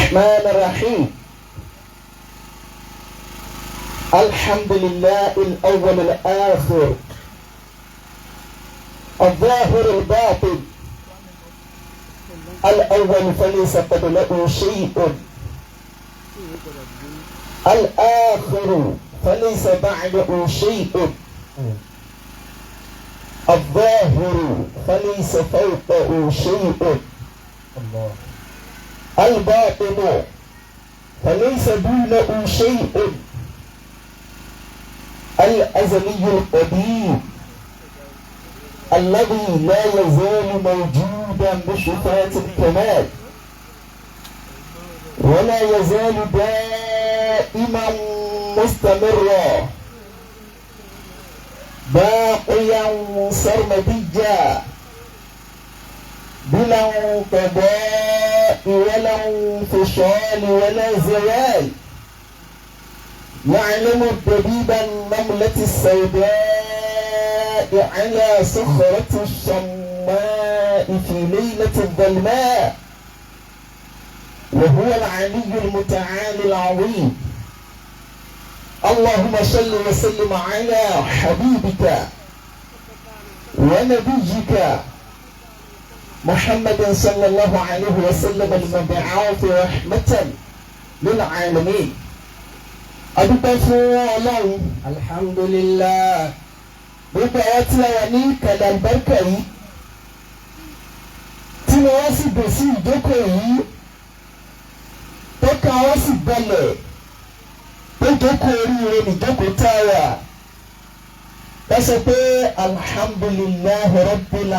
الرحمن الرحيم. الحمد لله الأول الآخر الظاهر الباطن الأول فليس قبله شيء الآخر فليس بعده شيء الظاهر فليس فوقه شيء الباطن فليس دونه شيء الأزلي القديم الذي لا يزال موجودا بصفات الكمال ولا يزال دائما مستمرا باقيا سرمديا بلا انقضاء ولا انفصال ولا زوال يعلم دبيب النملة السوداء على صخرة الشماء في ليلة الظلماء وهو العلي المتعالي العظيم. اللهم صل وسلم على حبيبك ونبيك محمد صلى الله عليه وسلم المبعوث رحمة للعالمين. adúpẹ́ fún Ọlọ́run alhamdulillah gbogbo àwọn tí a wà ní ìkàlẹ̀ àlùbáríkà yìí tí wọ́n sì bẹ̀ sí ìjókòó yìí tó ká wọ́n sì bẹ̀lẹ̀ tó jókòó oríire nìjókòó tààrà lọ́sọ̀ pé alhamdulillahi rabbil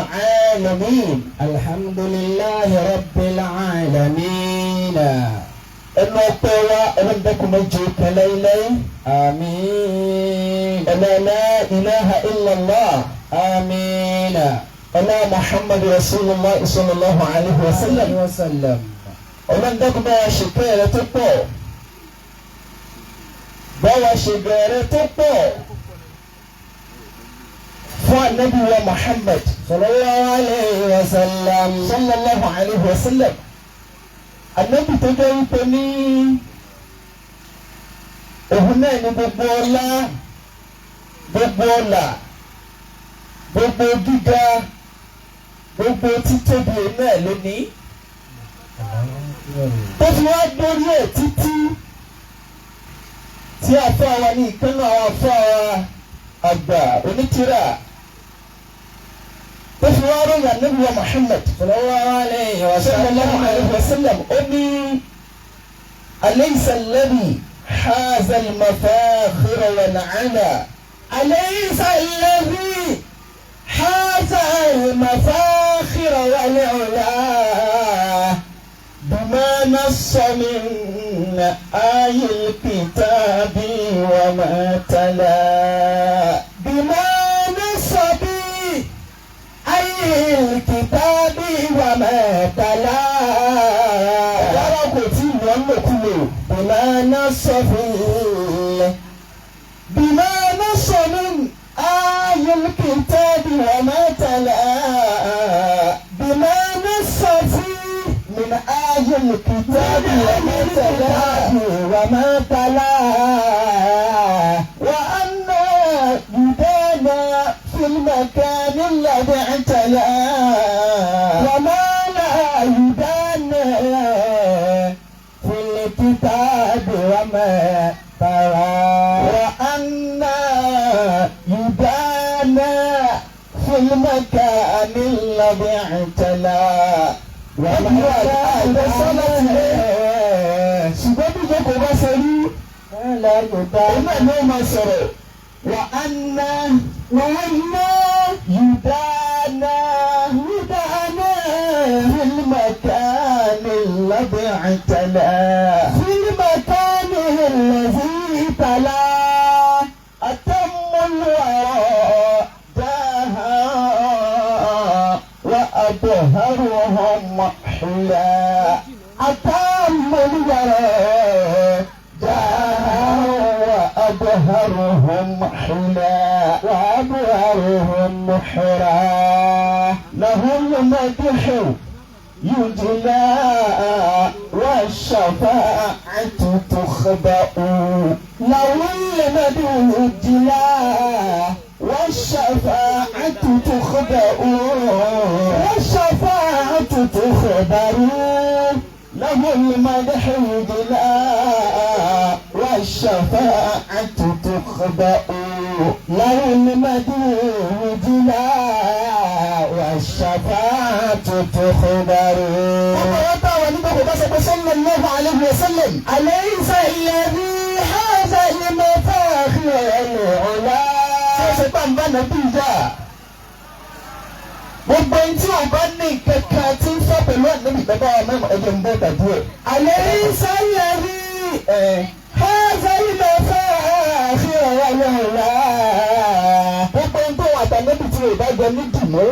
alamin alhamdulillahi rabbil alamin. ẹnu ọpẹ́ wa ẹlẹ́dẹ́kùn méje kẹlẹ́lẹ́ àmín. la ilaha illallah àmín. ọlá muhammad rasulullah sallallahu alayhi wa sallam. ọlọ́dẹ́kùn bá wa ṣe kẹ́rẹ́ tó pọ̀ bá wa ṣe bẹ̀rẹ̀ tó pọ̀ fún anabi wa muhammad sallallahu alayhi wa sallam. Ànábì tó jẹ́ wípé ní òun náà ní gbogbo ọlá gbogbo ọlà gbogbo gíga gbogbo títóbi òun náà lónìí tó fi wá dórí ẹ̀ títí tí àfáà wa ní ìkànnì àwọn àfáà àgbà onítìrà tó fi wá ròyìn Ànábì wa Muhammad sallallahu alayhi wa sallam ó ní alaysa alladhi haza al-mafakhira wal-'ala alaysa alladhi haza al-mafakhira wal-'ala bima nassa min ayil kitabi wa ma tala bima الكتاب وما تلا بما نص فيه بما نص من آي الكتاب وما تلا بما نص فيه من آي الكتاب وما تلا وأن يدانا في المكان الذي اعتلى وما لا يدانا في الكتاب وما ترى وأن يدانا في المكان الذي اعتلى وما لا يدانا سبب جبر سري لا يدانا ما سرى وأن يدانا في المكان الذي اعتلى في المكان الذي تلا أتم الورى جاها وأبهرهم حلا أتم الورى جاها وأبهرهم حلا وأبهرهم محرا لهم مدح يجلى والشفاعة تخبأ له المدح الجلا والشفاعة تخبأ والشفاعة تخبر له المدح الجلا والشفاعة تخبأ له المدح الجلا والشفاعة تخبر. صلى الله عليه وسلم أليس الذي هذا المفاخر والعلا. sọ́sẹ̀tàn bá nàbí ìjà gbogbo ẹni tí o bá ní kankan tí ń fọ́ pẹ̀lú ànábì bàbá wa mẹ́mọ̀ ẹ̀jẹ̀ ń bọ́ tàbí ẹ̀. أليس الذي هذا المفاخر والعلا. gbogbo ẹni tó wà tànábì tí o bá jẹ ní dùnú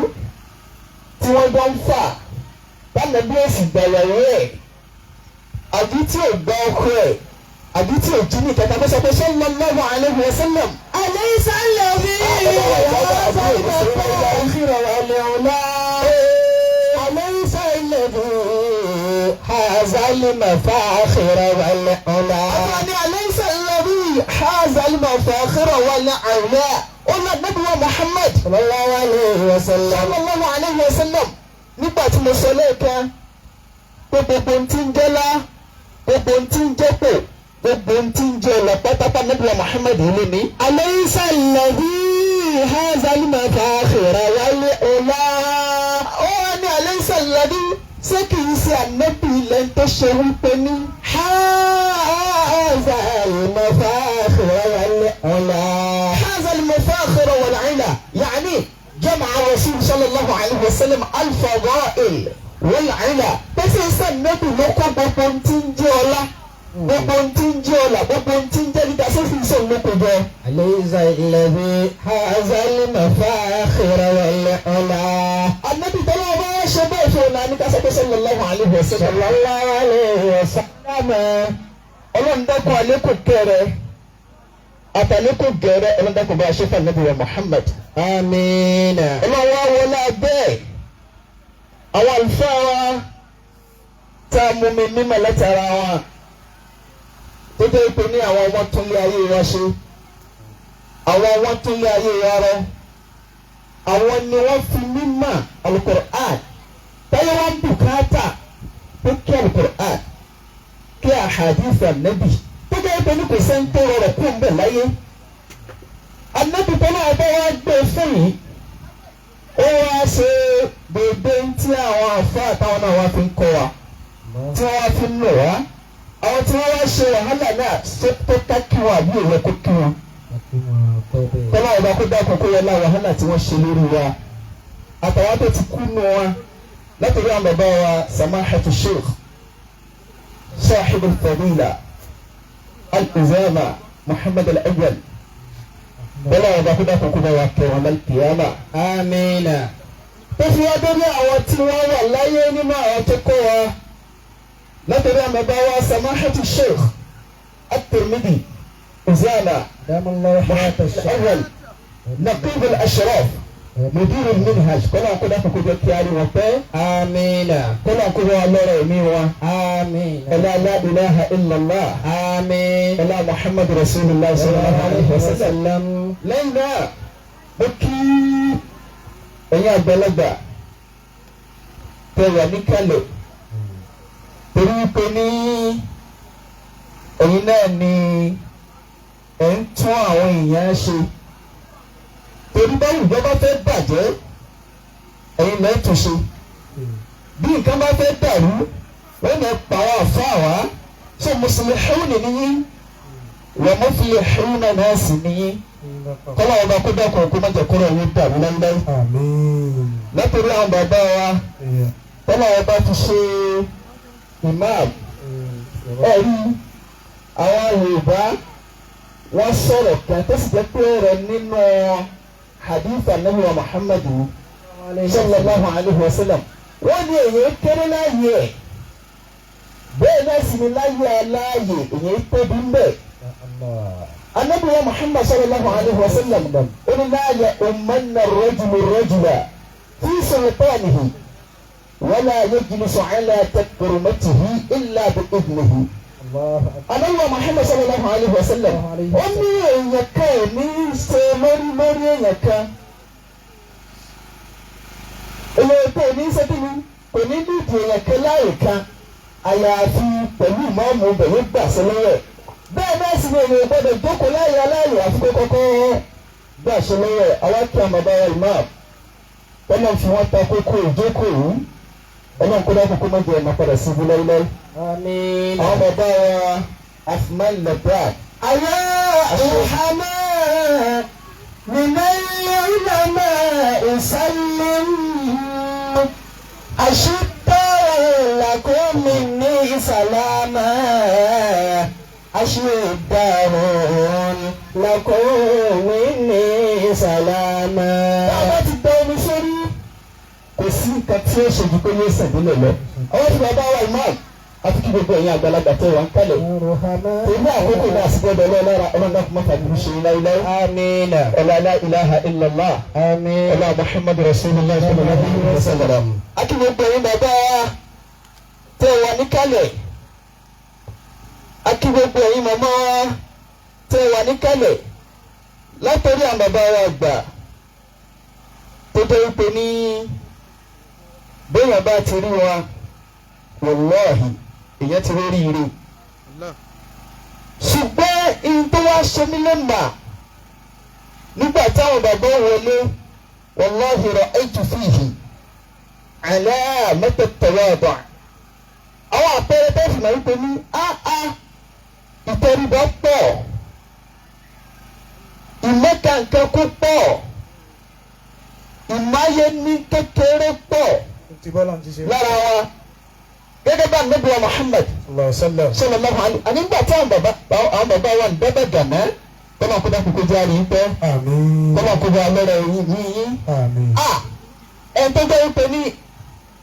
tí wọ́n jọ ń fà tànábì èsì bẹ̀rẹ̀ rẹ̀ àbí tí ò gbọ́ ọkọ ẹ̀ àbí tí ò jí ní kẹta bó sọ pé sallallahu alaihi wasallam. أليس الذي هذا المفاخر والعلا. أليس الذي هذا المفاخر والعلا. أليس الذي هذا المفاخر والعلا. قلنا النبي محمد صلى الله عليه وسلم nígbà tí mo sọ lẹ́ẹ̀kan gbogbo ntí ń jẹ́ lá gbogbo ntí ń jẹ́ pò gbogbo ntí ń jẹ́ ọ̀la pátápátá níbi Muhammad ilé mi. أليس الذي هذا المفاخر والعلا. ó ní أليس الذي ṣé kì í ṣe ànábì ilẹ̀ tó ṣe wípé ní هذا المفاخر والعلا. هذا المفاخر والعلا يعني جمع الرسول صلى الله عليه وسلم الفضائل والعلا. بس يسأل النبي لقى ببنتين جولا ببنتين جلد أساسي يسأل له أليس الذي هذا المفاخر والعلا. النبي طلع ما شبه فلانك صلى الله عليه وسلم ọlọ́run dákun àlékún kẹrẹ àtàlékún gẹrẹ ọlọ́run dákun bá a ṣe fún ànábì wa Muhammad. amiina. ọlọ́run wa wọlé abẹ́ àwọn àlùfáà wa tá a mú mi mímọ̀ látara wọn tó dé ipò ní àwọn ọmọ tó lé ayé wa ṣe àwọn ọmọ tó lé ayé wa rọ àwọn ni wọ́n fi mímọ̀ Al-Qur'an táyé wọn bùkátà tó kí Al-Qur'an kí ahadith Ànábì tó dé ipò ní kò sẹ́ńtò rọrọ̀ kó ń bẹ̀ láyé Ànábì tó náà bá wá gbé fún yìí ó wá ṣe gbogbo tí àwọn àfáà táwọn náà wá fi ń kọ́ wa tí wọ́n wá fi ń lò wá àwọn tí wọ́n wá ṣe wàhálà náà ṣe tó ká kí wọn àbí òwe kó kí wọn. kọ́lá ọba kó dákun kó yẹ lá wàhálà tí wọ́n ṣe lórí wa àtàwọn tó ti kú nù wa látọ̀rí àwọn bàbá wa samahatu sheikh صاحب الفضيلة الأزامة محمد الأول ولا يضاهدك كما يوم القيامة آمين. تفي أدري أوتوا والله ينما أوتكوا لا ترى مباوى سماحة الشيخ الترمذي أزامة دام الله حياة الأول نقيب الأشراف مدير المنهج كنا كنا كنا كياري وفاء آمين كنا كنا الله رميوا آمين لا إله إلا الله آمين لا محمد رسول الله صلى الله عليه وسلم لينا بكي أيها البلد تيواني كالو تريبني أيناني أنتوا وياشي torí báyìí ìjọba fẹ́ bàjẹ́ ẹ̀yin lẹ́ẹ̀ tún ṣe bí nǹkan bá fẹ́ dàrú wọ́n lè pa àwọn àfáà wá ṣé muslihun nìyí wa muflihun náà sì nìyí kọ́lá ọba kó dákun kó má jẹ́ kọ́rọ̀ yín dàrú láńláì látòrí àwọn bàbá wa kọ́lá ọba fi ṣe imam ẹ̀rí àwọn Yorùbá wọ́n sọ̀rọ̀ kan tó sì jẹ́ pé rẹ̀ nínú hadith anabi wa Muhammadu sallallahu alaihi wa sallam wọ́n ní èyí kéré láàyè bẹ́ẹ̀ náà sì ní láyé aláàyè èyí tóbi ń bẹ̀. anabi wa Muhammad sallallahu alaihi wa sallam oní láàyè ummanna rajulu rajula fi sultanihi ولا يجلس على تكرمته إلا بإذنه. Ànábì wa Muhammad sallallahu alayhi wa sallam ó ní èèyàn kan ò ní ṣe lórí èèyàn kan èèyàn kan ò ní ṣe kí ni kò ní dìde èèyàn kan láyè kan àyàfi pẹ̀lú ìmọ̀ọ́mù bẹ̀rẹ̀ gbà sí lọ́wọ́ bẹ́ẹ̀ náà sì ni èèyàn gbọ́dọ̀ jókòó láyè aláyè àfi kó kọ́kọ́ gbà sí lọ́wọ́ àwọn kí àmọ́ bá wà ìmáàmù tọ́lá fi wọ́n ta kókó ìjókòó yìí ọlọ́run kó dákun kó má jẹ́ ẹ̀ma padà sí ibi láíláí. Àmín. Àwọn bàbá wa Afman Labrak. Àyà ìhàmà nìmọ̀ ìlànà ìsàlẹ̀ àṣìtọ́ làkúnmí ní ìsàlámà àṣìtọ́ làkúnmí ní ìsàlámà. Bàbá ti gbọ́ omi sórí. Kò sí nǹkan tí ó ṣe ju pé yóò sàn délẹ̀ lọ. Àwọn tí bàbá wa imam àti kí gbogbo ẹ̀yin àgbàlagbà tẹ̀ wá ń kálẹ̀. Èmi àkókò náà sì gbọ́dọ̀ lọ́ra ọlọ́dà kò má fàbíru ṣe láíláí. Amina. Ọlá la ilaha illallah. Amin. Ọlá Muhammadu Rasulullah sallallahu alaihi wasallam. A kí gbogbo ẹ̀yin bàbá tẹ̀ wá ní kálẹ̀. A kí gbogbo ẹ̀yin màmá tẹ̀ wá ní kálẹ̀. Látọ̀rí àwọn bàbá wa gbà tó jẹ́ wípé ní bẹ́ẹ̀ bá ti rí wa wàláhì ìyẹn ti rí ire ṣùgbọ́n ihun tó wá ṣe mí lẹ́mbà nígbà táwọn bàbá wọlé wàláhì ra'aytu fihi alamata tawadu' àwọn àpẹẹrẹ bẹ́ẹ̀ fi máa ń pè ní ìtẹríba pọ̀ ìmẹ́ka nǹkan kó pọ̀ ìmáyé ní kékeré pọ̀ lára wa gẹ́gẹ́ bá Ànábì wa Muhammad sallallahu alaihi ànígbà tí àwọn bàbá wa ń dẹ́bẹ̀ gànà kọ́nà kó dákú kó jẹ́ àrí pẹ́ kọ́nà kó jẹ́ alẹ́rẹ̀ yíyí. Ẹni tó jẹ́ wípé ní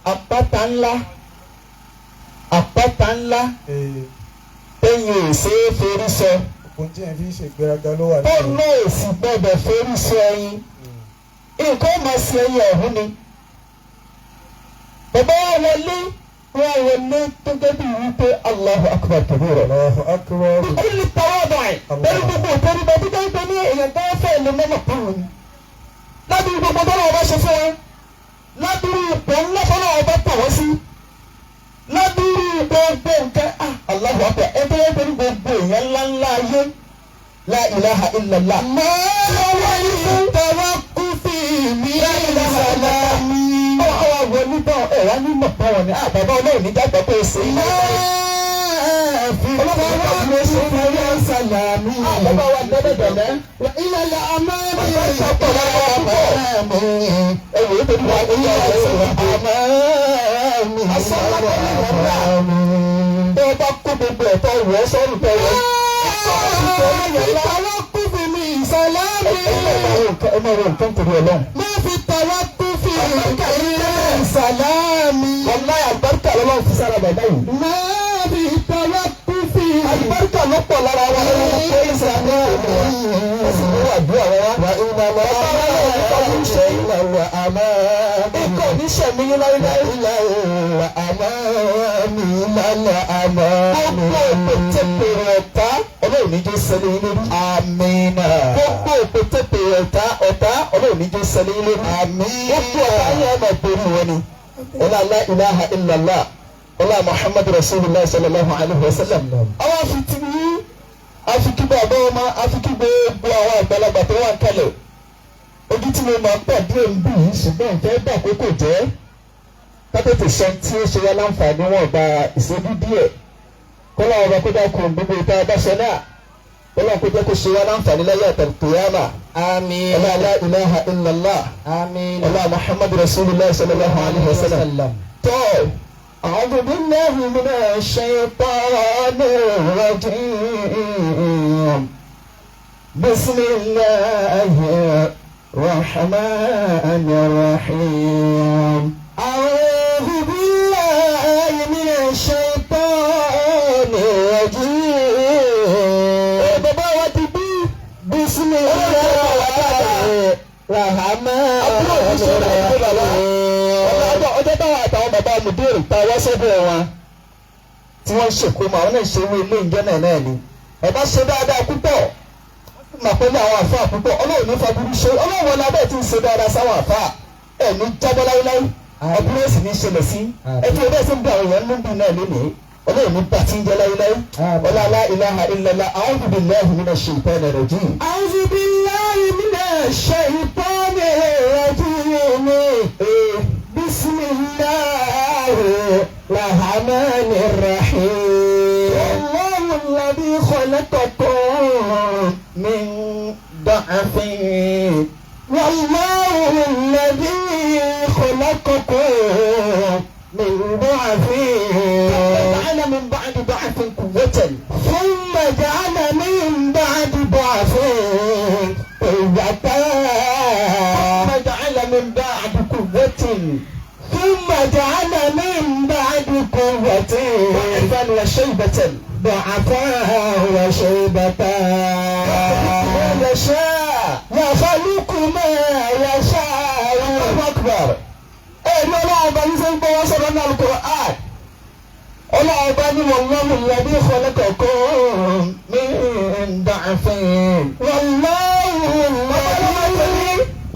àpáta ńlá téyìn ò ṣe é forí sọ tó náà sì gbọ́dọ̀ forí sọ ẹyin nǹkan máa ṣe ẹyin ọ̀hún ni. Bàbá wa wọlé tó gẹ́bí wípé Allahu akbar kabira. Allahu akbar. Ìkúlì tawadu ẹ̀. Bẹ́ẹ̀ni gbogbo òtẹ́rí bá dídá ìgbẹ́ ní èèyàn tó fẹ́ lè mọ́mọ́ pàrọ̀ ni. Ládùúgbò gbogbo tó náà bá ṣe fún wọn. Ládùúgbò ìpò ńlá tó náà bá tà wọ́n sí. Ládùúgbò gbogbo nǹkan Allahu akbar ẹgbẹ́ ẹgbẹ́ ní gbogbo èèyàn ńláńlá ayé. La ilaha illallah. Máa wáyé fún tawaqqufi mi ìsàlámì. Ọwọ́ àwọn onígbà ẹ̀rọ nímọ̀ bá wọn ni àbàbá ọlọ́run nígbàgbọ́ pé ó ṣe é. Ọlọ́run nígbà tí ó ṣe é fún ẹ̀rọ ìsàlámì. Àbàbá wa dẹ́dẹ̀dẹ̀lẹ́. Ìlàlẹ̀ àmọ́mí. Bàbá ìṣàpọ̀ lára àmọ́mí. Ẹ̀wò ó tóbi wá ní ọ̀rọ̀ àmọ́mí. Àmọ́mí. Tó bá kó gbogbo ẹ̀tọ́ ìwọ́ sọ́run tẹ̀ wọ́n. Ìtàwọ́ kú fi mi ìsàlámì. Ẹ máa wo nǹkan torí ọlọ́run. Má fi tàwọ́ kú fi ìsàlámì. Wàláhì àlùbáríkà lọ́wọ́ fi sára bàbá yìí. Má fi tàwọ́ kú fi. Àlùbáríkà ló pọ̀ lára wa lọ́wọ́ pé ìsàlámì. Ẹ̀sìn ló wà dúrà wá. Wà ìlànà ṣe ìlànà àmọ́. Ikọ̀ ní sẹ̀mí láíláí. Ìlànà àmọ́ mi ìlànà àmọ́. Gbogbo òpètèpèrè ọ̀tá ọlọ́run ní jẹ́ sẹ́lẹ̀ ilé rí. Àmínà. Gbogbo òpètèpèrè ọ̀tá ọlọ́run ní jẹ́ sẹ́lẹ̀ ilé rí. Àmín. Gbogbo ọ̀tá yẹn ọmọ ìpèrè wọn ni. Ọlá la ilaha illallah. Ọlá Muhammad Rasulullah sallallahu alaihi wasallam. Àwọn afitì yìí afikí bàbá ọmọ afikí gbogbo àwọn àgbàlagbà tó wà ń kalẹ̀. Ojú tí mo máa ń pàdé ń bì yìí ṣùgbọ́n ìfẹ́ gbà kókò jẹ́. Kápẹ́tì sọ tí ó ṣe wá láǹfààní wọn gba ìṣẹ́jú díẹ̀. Kọ́lá ọba kó dá kun gbogbo ìta abáṣọ náà. Kọ́lá kó jẹ́ kó ṣe wá láǹfààní láyé àtàkùyàmà. Àmín. Ọlá la ilaha illallah. Àmín. Ọlá Muhammadu Rasulullah sallallahu alaihi wasallam. Tọ́ a'udhu billahi minash shaytanir rajim. Bismillahir rahmanir rahim. A'udhu billahi minash shaytanir rajim. Bàbá wa ti bí. Bismillahir rahmanir rahim. Ọjọ́ táwọn àtàwọn bàbá ìbéèrè tá a wá sọ́dọ̀ wọn tí wọ́n ṣèkó mọ́ àwọn náà ṣe owó ilé ìjọ náà ni ẹ bá ṣe dáadáa púpọ̀ mà pẹ̀lú àwọn àfáà púpọ̀ ọlọ́run ní faburú ṣe ọlọ́run wọn lábẹ́ tí ń ṣe dáadáa sáwọn àfáà ẹ̀ ní jábọ́ láíláí ọdún yóò sì ní ṣẹlẹ̀ sí ẹ tí ọdún ẹ̀sìn bí àwọn èèyàn ló ń dùn náà lónìí ọlọ́run ní bàtí ń jẹ láíláí ọlọ́lá ilaha illallah a'udhu billahi minash shaitanir rajim. a'udhu billahi minash shaitanir rajim. bismillahir rahmanir rahim. Allahu alladhi khalaqakum min da'fin. والله الذي خلقكم من ضعف جعل من بعد ضعف قوة ثم جعل من بعد ضعف قوة ثم جعل من بعد قوة ثم جعل من بعد قوة ضعفا وشيبة ضعفا وشيبة يشاء يخلق ما يشاء. الله أكبر. ẹ̀rí ọlọ́run bá ní sẹ́yìn pé wọ́n sọ̀rọ̀ ní Al-Qur'an ọlọ́run bá ní wallahu alladhi khalaqakum min da'fin. wallahu alladhi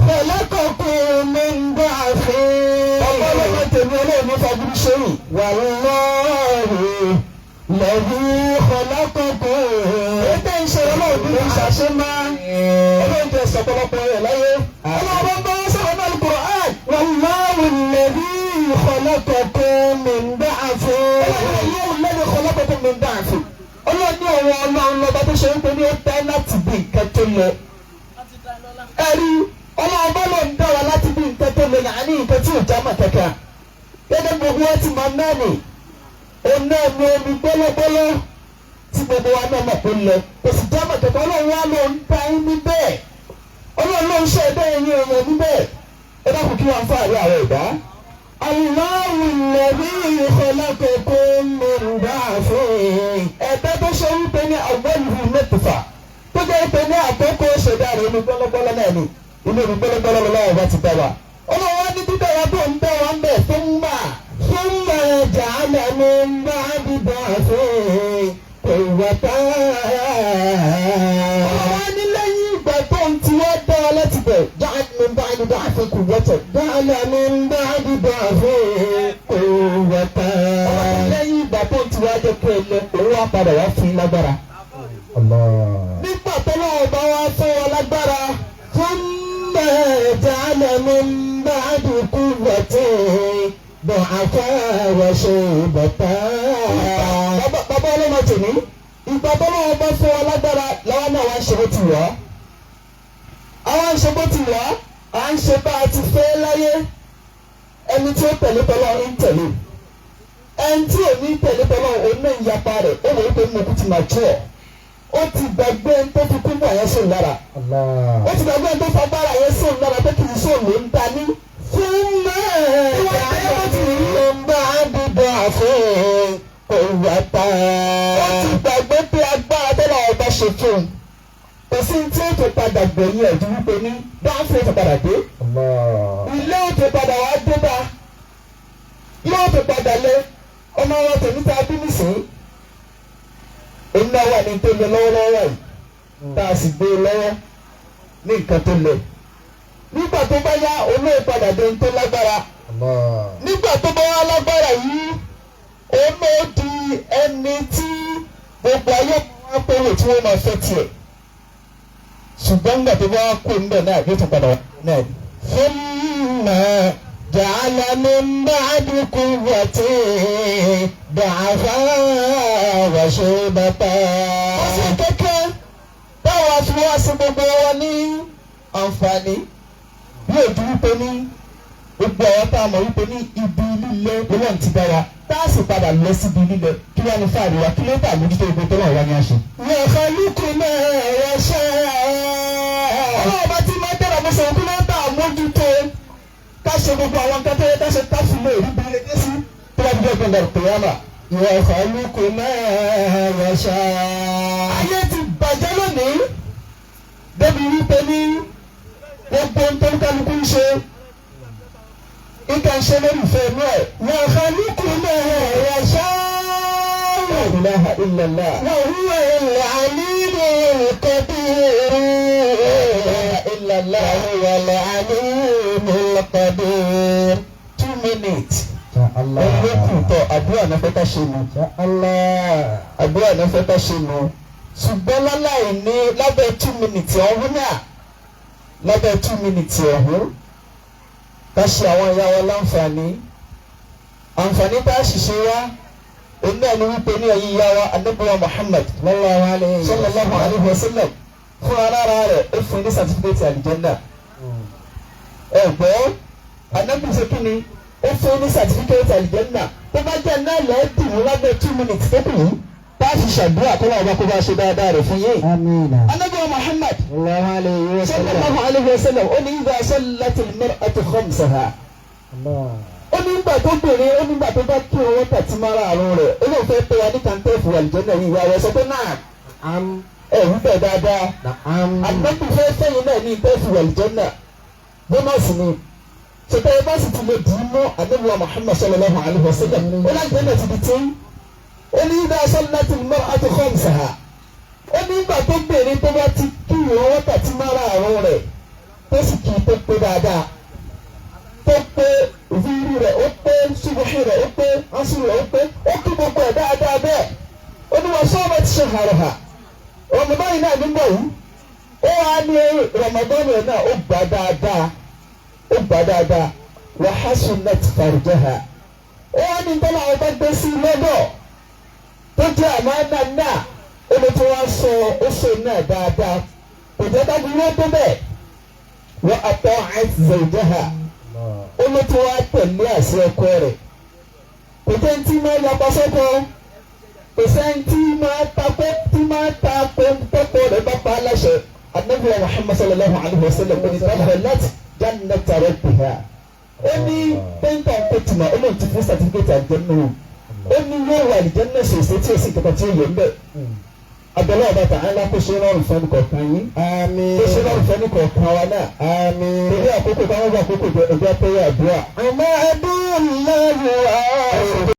khalaqakum min da'fin. ọlọ́run tèmi ọlọ́run ní fagbúrú sẹ́yìn. wallahu alladhi khalaqakum. ètò ìṣẹ̀lẹ̀ ọlọ́run ní ìṣàṣẹ máa ọlọ́run tẹ sọ̀pọ̀lọpọ̀ rẹ̀ láyé. ọlọ́run bá wọ́n sọ̀rọ̀ ní Al-Qur'an. wallahu alladhi khalaqakum min da'fin. wallahu alladhi khalaqakum min da'fin. ọlọ́run ní ọ̀wọ́ ọlọ́run lọ́ba tó ṣe ń pè ní ó tẹ́ láti bí nǹkan tó lẹ. ẹ̀rí ọlọ́run bá lọ ń dá wa láti bí nǹkan tó lẹ yàrá ní nǹkan tí ò já mà kẹ́kẹ́. gẹ́gẹ́ gbogbo ẹ ti máa náà nì òun náà ní omi gbọ́lọ́gbọ́lọ́ tí gbogbo wa náà mọ̀ pé lẹ. kò sì já mà kẹ́kẹ́ ọlọ́run wa ló ń ta yín níbẹ̀. ọlọ́run ló ń ṣe ẹ̀dá ẹ̀yìn èèyàn níbẹ̀. ẹ dákun kí wọ́n fà rí àwọn ẹ̀dá. Allahu alladhi khalaqakum min da'fin. ẹ̀dá tó ṣe wípé ní awwaluhu nutfa tó jẹ́ wípé ní àkókò ṣẹ̀dá rẹ̀ ní gbọ́lọ́gbọ́lọ́ náà ni inú ìlú gbọ́lọ́gbọ́lọ́ lọ́wọ́ bá ti dá wa. ọlọ́run wá ní dídá wa tó ń dá wa ń bẹ̀ thumma ja'ala min ba'di da'fin quwwatan. ọlọ́run ní lẹ́yìn ìgbà tó ń ti wá dá wa láti bẹ̀ ja'ala min ba'di da'fin quwwatan ja'ala min ba'di da'fin quwwatan. ọlọ́run lẹ́yìn ìgbà tó ń ti wá jẹ́ pé òun wá padà wá fún lágbára. nígbà tó lọ́wọ́ bá wá fún wa lágbára thumma ja'ala min ba'di quwwatin ضعفا وشيبة. bàbá ọlọ́mọ tèmi ìgbà tó lọ́wọ́ bá fún wa lágbára làwọn náà wá ń ṣe bó ti wà. àwọn ń ṣe bó ti wà à ń ṣe bá a ti fẹ́ láyé. ẹni tí ó tẹ̀lé tọ́lọ́ ń tẹ̀lé ẹni tí ò ní tẹ̀lé tọ́lọ́ òun náà ń yapa rẹ̀ ó wọ́n pé mo kú ti máa tú ọ̀. ó ti gbàgbé ẹni tó fi kúndùn àyẹ́ sóun lára. ó ti gbàgbé ẹni tó fa bára àyẹ́ sóun lára pé kì í sóun ló ń ta ní. fún ضعفين قوة. ó ti gbàgbé pé agbára tẹ́lẹ̀ ọba ṣe fún un. kò sí tí ó tó padà gbẹ̀yìn ẹ̀ ju wípé ní dáńfẹ́ tó padà dé. ilé ó tó padà wá dé bá. ilé ó tó padà lé ọmọ wọn tèmi tá a bí nìsín. òun náà wà ní tó lé lọ́wọ́lọ́wọ́ yìí. tá a sì gbé lọ́wọ́ ní nǹkan tó lé. nígbà tó bá yá olóò padà dé ní tó lágbára. nígbà tó bá wá lágbára yìí òun náà di ẹni tí gbogbo ayé wọn pé wò tí wọ́n máa fẹ́ tiẹ̀. ṣùgbọ́n nígbà tó bá wá kó níbẹ̀ náà yóò tún padà wá náà. thumma ja'ala min ba'di quwwatin ضعفا وشيبة. wọ́n sì kékeré táwọn afi wá sí gbogbo wọn ní àǹfààní bí òjú wípé ní gbogbo àwọn tá a mọ̀ wípé ní ibi líle lọ́wọ́ ti dára tá a sì padà lọ síbi líle kí wọ́n ní fáàrí wa kí ló tà mójútó ibi tó náà wá ní àṣẹ. yakhluqu ma yasha. ọlọ́run bá ti máa dára mo sọ̀rọ̀ kí ló tà mójútó ká ṣe gbogbo àwọn nǹkan tó yẹ ká ṣe ká fi lè rí bíi lédè sí. tó bá dúró gbọ̀ngàn kìyàmà. yakhluqu ma yasha. ayé ti bàjẹ́ lónìí débi wípé ní gbogbo ntọ́lùkálukú ń ṣe nǹkan ṣe lórí ìfẹ́ inú ẹ̀. yakhluqu ma yasha. La ilaha illallah. wa huwa al-aliyyul qadir. illallah. wa huwa al-aliyyul qadir. 2 minutes. Allah. ẹ̀yìn tọ̀ àdúrà náà fẹ́ ká ṣe nù. Allah. àdúrà náà fẹ́ ká ṣe nù. ṣùgbọ́n láláì ní lábẹ́ 2 minutes ọ̀hún náà lábẹ́ 2 minutes ọ̀hún ká ṣe àwọn ìyá wa láǹfààní. àǹfààní tá a ṣiṣẹ́ wá òun náà ni wípé ní ẹ̀yìn ìyá wa Ànábì wa Muhammad sallallahu alayhi wa sallam fún alára rẹ̀ ó fún ní sàtífíkẹ́tì àlìjẹ́ndà. ẹ̀gbọ́n Ànábì ṣe kí ni ó fún ní sàtífíkẹ́tì àlìjẹ́ndà tó bá jẹ́ náà lẹ́ẹ̀dì ní lábẹ́ 2 minutes tó kù yìí bá a fi ṣàdúrà kó wà wá kó bá a ṣe dáadáa rẹ̀ fún yín. Amina. Ànábì wa Muhammad Sallallahu sallallahu alayhi wa sallam ó ní idha sallatil mar'atu khamsaha. Allah. ó ní gbà tó bèrè ó ní gbà tó bá kí owó tàtí mara àrùn rẹ̀ ó lóun fẹ́ pé wa ní kàńtẹ́ẹ̀fù àlìjẹ́ndà yìí ìyá rẹ̀ sọ pé náà Am. ẹ̀rú bẹ̀ dáadáa. Am. Àgbẹ̀kù fẹ́ fẹ́yìn náà ní ìtẹ́fù àlìjẹ́ndà bónọ́ọ̀sì ni ṣètò ẹ bá sì ti lè dùn mọ́ Ànábì wa Muhammad sallallahu alayhi wa sallam ó láti náà ti di tí ó ní idha sallatil mar'atu khamsaha ó ní ìgbà tó bèrè tó bá ti kí owó tàtí mara àrùn rẹ̀ tó sì kì í tó pé dáadáa tó pé zúrú rẹ̀ ó pé ṣubúhì rẹ̀ ó pé asúrù rẹ̀ ó pé ó kí gbogbo ẹ̀ dáadáa bẹ́ẹ̀ ó ní wọ́n sọ́ọ́bẹ̀ ti ṣe hàrùhà Ramadan yìí náà nígbà yìí ó wá ní Ramadan yìí náà ó gbà dáadáa wa hasunat farjaha ó wá ní tọ́lá àwọn bá gbé sí lọ́dọ̀ tó jẹ́ àmàna náà ó lè tó wá sọ ó sọ náà dáadáa kò jẹ́ ká dúró tó bẹ́ẹ̀ wa ata'at zawjaha ó lè tó wá tẹ̀lé àṣẹ ọkọ rẹ̀ kò jẹ́ ntí máa yapa sọ́kọ kò sẹ́ńtì máa takò tí máa takò tọ́kọ rẹ̀ bá pa á láṣẹ Ànábì wa Muhammad sallallahu alayhi wa sallam kò ní tọ́lá láti jannata rabbiha ó ní pẹ́ńtà kòtùmá ó lè ti fún sàtífíkẹ́tì àjẹmọ́ ó ní yóò wà àlìjẹ́nnà ṣèṣe tí o sì kẹta tí ó yẹ ń bẹ̀. abẹ́lẹ́ ọba ta'ala kó ṣe rọrùn fún ẹnì kọ̀ọ̀kan yín. Àmín. kó ṣe rọrùn fún ẹnì kọ̀ọ̀kan wa náà. Àmín. torí àkókò káwọn bá àkókò ẹgbẹ́ pẹ́yà àdúrà. Ọmọ ẹbí lẹ́rù ààrùn.